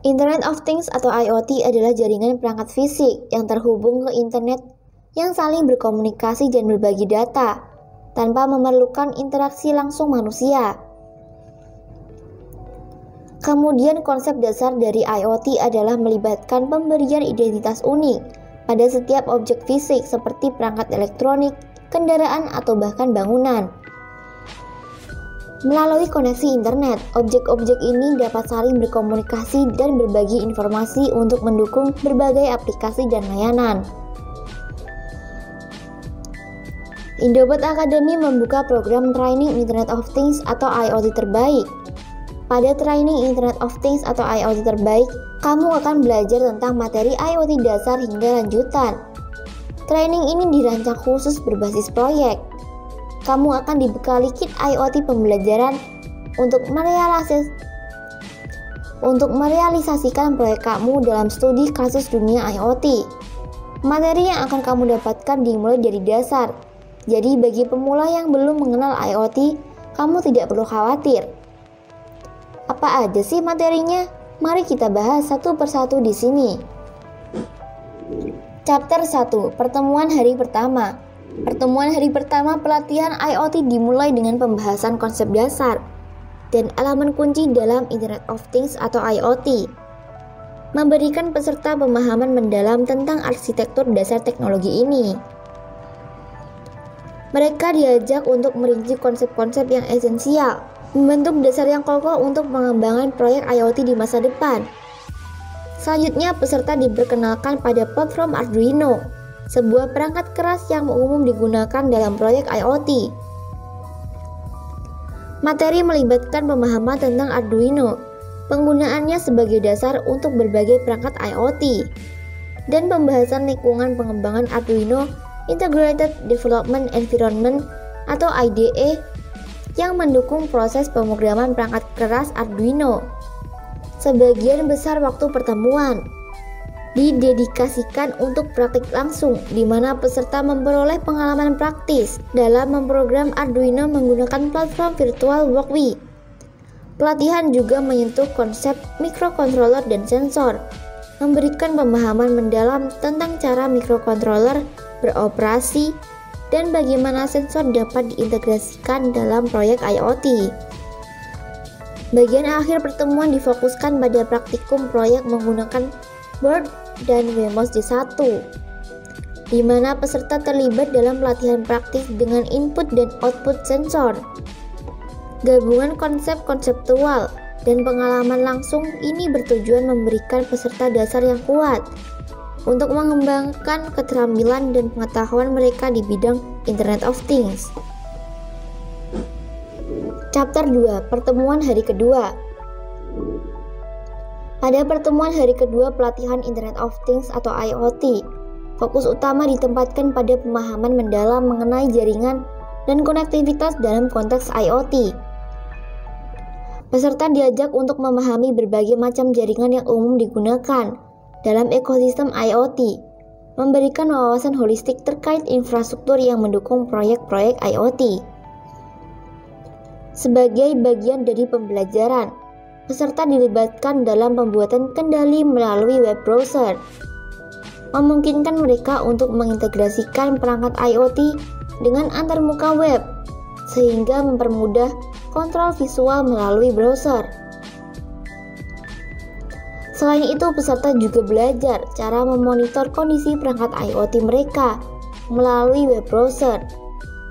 Internet of Things atau IoT adalah jaringan perangkat fisik yang terhubung ke internet yang saling berkomunikasi dan berbagi data tanpa memerlukan interaksi langsung manusia. Kemudian konsep dasar dari IoT adalah melibatkan pemberian identitas unik pada setiap objek fisik seperti perangkat elektronik, kendaraan, atau bahkan bangunan. Melalui koneksi internet, objek-objek ini dapat saling berkomunikasi dan berbagi informasi untuk mendukung berbagai aplikasi dan layanan. Indobot Academy membuka program Training Internet of Things atau IoT terbaik. Pada Training Internet of Things atau IoT terbaik, kamu akan belajar tentang materi IoT dasar hingga lanjutan. Training ini dirancang khusus berbasis proyek. Kamu akan dibekali kit IoT pembelajaran untuk merealisasikan proyek kamu dalam studi kasus dunia IoT. Materi yang akan kamu dapatkan dimulai dari dasar. Jadi bagi pemula yang belum mengenal IoT, kamu tidak perlu khawatir. Apa aja sih materinya? Mari kita bahas satu persatu di sini. Chapter 1, Pertemuan Hari Pertama. Pertemuan hari pertama pelatihan IoT dimulai dengan pembahasan konsep dasar dan elemen kunci dalam Internet of Things atau IoT. Memberikan peserta pemahaman mendalam tentang arsitektur dasar teknologi ini. Mereka diajak untuk merinci konsep-konsep yang esensial, membentuk dasar yang kokoh untuk pengembangan proyek IoT di masa depan. Selanjutnya, peserta diperkenalkan pada platform Arduino, sebuah perangkat keras yang umum digunakan dalam proyek IoT. Materi melibatkan pemahaman tentang Arduino, penggunaannya sebagai dasar untuk berbagai perangkat IoT, dan pembahasan lingkungan pengembangan Arduino Integrated Development Environment atau IDE yang mendukung proses pemrograman perangkat keras Arduino. Sebagian besar waktu pertemuan didedikasikan untuk praktik langsung, di mana peserta memperoleh pengalaman praktis dalam memprogram Arduino menggunakan platform virtual Walkway. Pelatihan juga menyentuh konsep mikrokontroler dan sensor, memberikan pemahaman mendalam tentang cara mikrokontroler beroperasi dan bagaimana sensor dapat diintegrasikan dalam proyek IoT. Bagian akhir pertemuan difokuskan pada praktikum proyek menggunakan board dan Wemos D1, di mana peserta terlibat dalam pelatihan praktis dengan input dan output sensor. Gabungan konsep konseptual dan pengalaman langsung ini bertujuan memberikan peserta dasar yang kuat untuk mengembangkan keterampilan dan pengetahuan mereka di bidang Internet of Things. Chapter 2, Pertemuan Hari Kedua. Pada pertemuan hari kedua pelatihan Internet of Things atau IoT, fokus utama ditempatkan pada pemahaman mendalam mengenai jaringan dan konektivitas dalam konteks IoT. Peserta diajak untuk memahami berbagai macam jaringan yang umum digunakan dalam ekosistem IoT, memberikan wawasan holistik terkait infrastruktur yang mendukung proyek-proyek IoT. Sebagai bagian dari pembelajaran, peserta dilibatkan dalam pembuatan kendali melalui web browser, memungkinkan mereka untuk mengintegrasikan perangkat IoT dengan antarmuka web, sehingga mempermudah kontrol visual melalui browser. Selain itu, peserta juga belajar cara memonitor kondisi perangkat IoT mereka melalui web browser,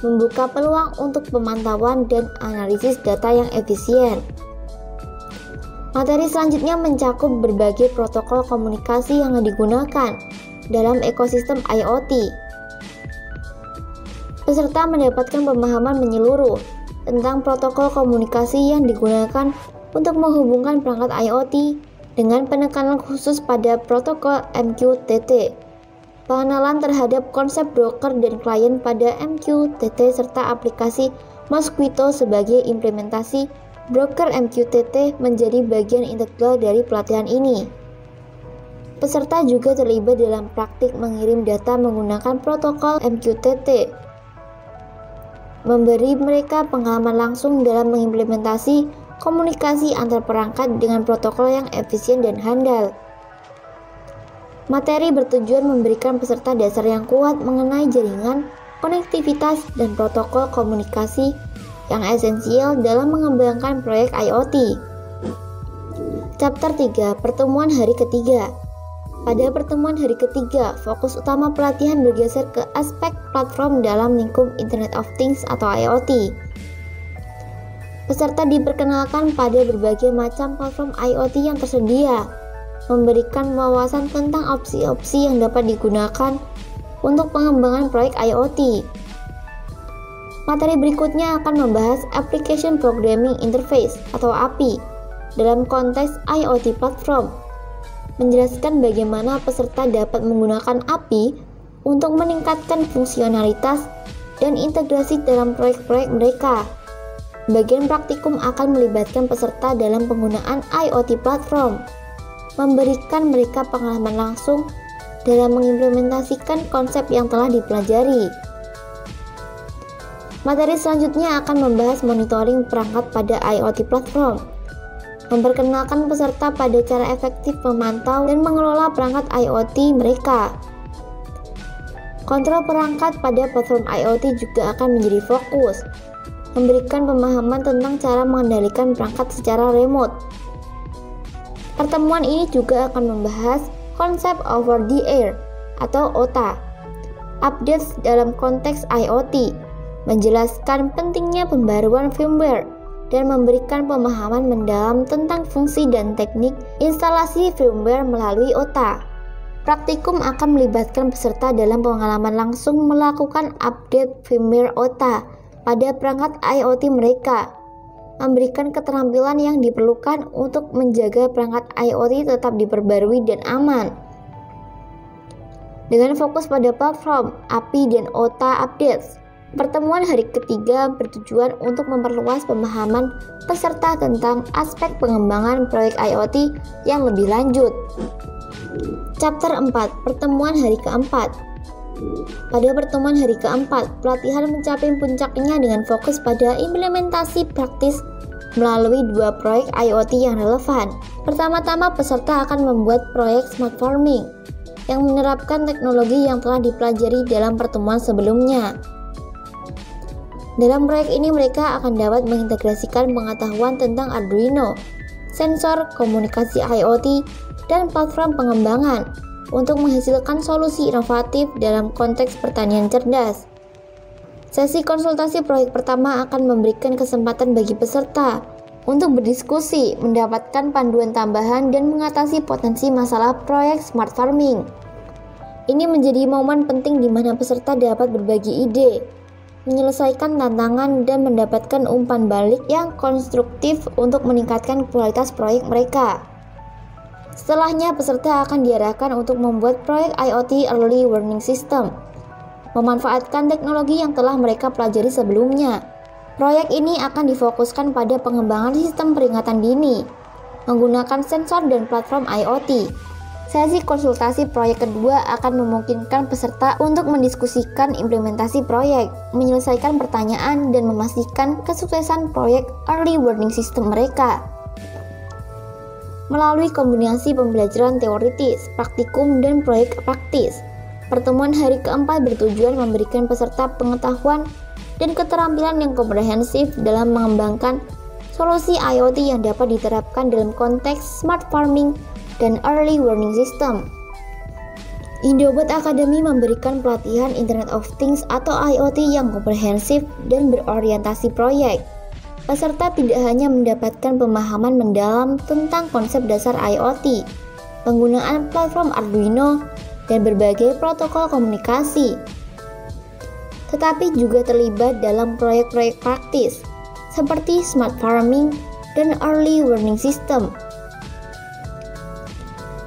membuka peluang untuk pemantauan dan analisis data yang efisien. Materi selanjutnya mencakup berbagai protokol komunikasi yang digunakan dalam ekosistem IoT. Peserta mendapatkan pemahaman menyeluruh tentang protokol komunikasi yang digunakan untuk menghubungkan perangkat IoT dengan penekanan khusus pada protokol MQTT, pengenalan terhadap konsep broker dan klien pada MQTT, serta aplikasi Mosquitto sebagai implementasi broker MQTT menjadi bagian integral dari pelatihan ini. Peserta juga terlibat dalam praktik mengirim data menggunakan protokol MQTT, memberi mereka pengalaman langsung dalam mengimplementasi komunikasi antar perangkat dengan protokol yang efisien dan handal. Materi bertujuan memberikan peserta dasar yang kuat mengenai jaringan, konektivitas, dan protokol komunikasi yang esensial dalam mengembangkan proyek IoT. Chapter 3, Pertemuan Hari Ketiga. Pada pertemuan hari ketiga, fokus utama pelatihan bergeser ke aspek platform dalam lingkup Internet of Things atau IoT. Peserta diperkenalkan pada berbagai macam platform IoT yang tersedia, memberikan wawasan tentang opsi-opsi yang dapat digunakan untuk pengembangan proyek IoT. Materi berikutnya akan membahas Application Programming Interface atau API dalam konteks IoT platform, menjelaskan bagaimana peserta dapat menggunakan API untuk meningkatkan fungsionalitas dan integrasi dalam proyek-proyek mereka. Bagian praktikum akan melibatkan peserta dalam penggunaan IoT platform, memberikan mereka pengalaman langsung dalam mengimplementasikan konsep yang telah dipelajari. Materi selanjutnya akan membahas monitoring perangkat pada IoT platform, memperkenalkan peserta pada cara efektif memantau dan mengelola perangkat IoT mereka. Kontrol perangkat pada platform IoT juga akan menjadi fokus, memberikan pemahaman tentang cara mengendalikan perangkat secara remote. Pertemuan ini juga akan membahas konsep over the air atau OTA, updates dalam konteks IoT, menjelaskan pentingnya pembaruan firmware, dan memberikan pemahaman mendalam tentang fungsi dan teknik instalasi firmware melalui OTA. Praktikum akan melibatkan peserta dalam pengalaman langsung melakukan update firmware OTA pada perangkat IoT mereka, memberikan keterampilan yang diperlukan untuk menjaga perangkat IoT tetap diperbarui dan aman. Dengan fokus pada platform, API, dan OTA updates, pertemuan hari ketiga bertujuan untuk memperluas pemahaman peserta tentang aspek pengembangan proyek IoT yang lebih lanjut. Chapter 4, Pertemuan Hari Keempat. Pada pertemuan hari keempat, pelatihan mencapai puncaknya dengan fokus pada implementasi praktis melalui dua proyek IoT yang relevan. Pertama-tama, peserta akan membuat proyek smart farming yang menerapkan teknologi yang telah dipelajari dalam pertemuan sebelumnya. Dalam proyek ini, mereka akan dapat mengintegrasikan pengetahuan tentang Arduino, sensor, komunikasi IoT, dan platform pengembangan untuk menghasilkan solusi inovatif dalam konteks pertanian cerdas. Sesi konsultasi proyek pertama akan memberikan kesempatan bagi peserta untuk berdiskusi, mendapatkan panduan tambahan, dan mengatasi potensi masalah proyek smart farming. Ini menjadi momen penting di mana peserta dapat berbagi ide, menyelesaikan tantangan, dan mendapatkan umpan balik yang konstruktif untuk meningkatkan kualitas proyek mereka. Setelahnya, peserta akan diarahkan untuk membuat proyek IoT Early Warning System, memanfaatkan teknologi yang telah mereka pelajari sebelumnya. Proyek ini akan difokuskan pada pengembangan sistem peringatan dini, menggunakan sensor dan platform IoT. Sesi konsultasi proyek kedua akan memungkinkan peserta untuk mendiskusikan implementasi proyek, menyelesaikan pertanyaan, dan memastikan kesuksesan proyek Early Warning System mereka. Melalui kombinasi pembelajaran teoritis, praktikum, dan proyek praktis, pertemuan hari keempat bertujuan memberikan peserta pengetahuan dan keterampilan yang komprehensif dalam mengembangkan solusi IoT yang dapat diterapkan dalam konteks smart farming dan early warning system. Indobot Academy memberikan pelatihan Internet of Things atau IoT yang komprehensif dan berorientasi proyek. Peserta tidak hanya mendapatkan pemahaman mendalam tentang konsep dasar IoT, penggunaan platform Arduino, dan berbagai protokol komunikasi, tetapi juga terlibat dalam proyek-proyek praktis seperti smart farming dan early warning system.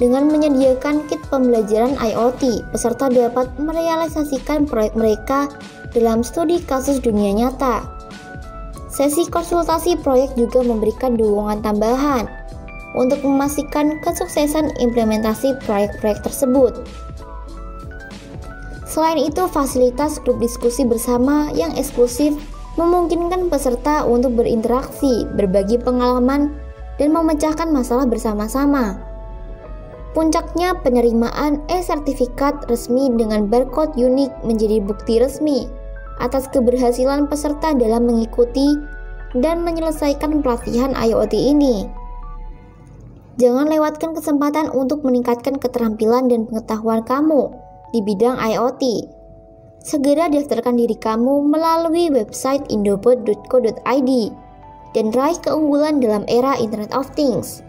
Dengan menyediakan kit pembelajaran IoT, peserta dapat merealisasikan proyek mereka dalam studi kasus dunia nyata. Sesi konsultasi proyek juga memberikan dukungan tambahan untuk memastikan kesuksesan implementasi proyek-proyek tersebut. Selain itu, fasilitas grup diskusi bersama yang eksklusif memungkinkan peserta untuk berinteraksi, berbagi pengalaman, dan memecahkan masalah bersama-sama. Puncaknya, penerimaan e-sertifikat resmi dengan barcode unik menjadi bukti resmi atas keberhasilan peserta dalam mengikuti dan menyelesaikan pelatihan IoT ini. Jangan lewatkan kesempatan untuk meningkatkan keterampilan dan pengetahuan kamu di bidang IoT. Segera daftarkan diri kamu melalui website indopod.co.id dan raih keunggulan dalam era Internet of Things.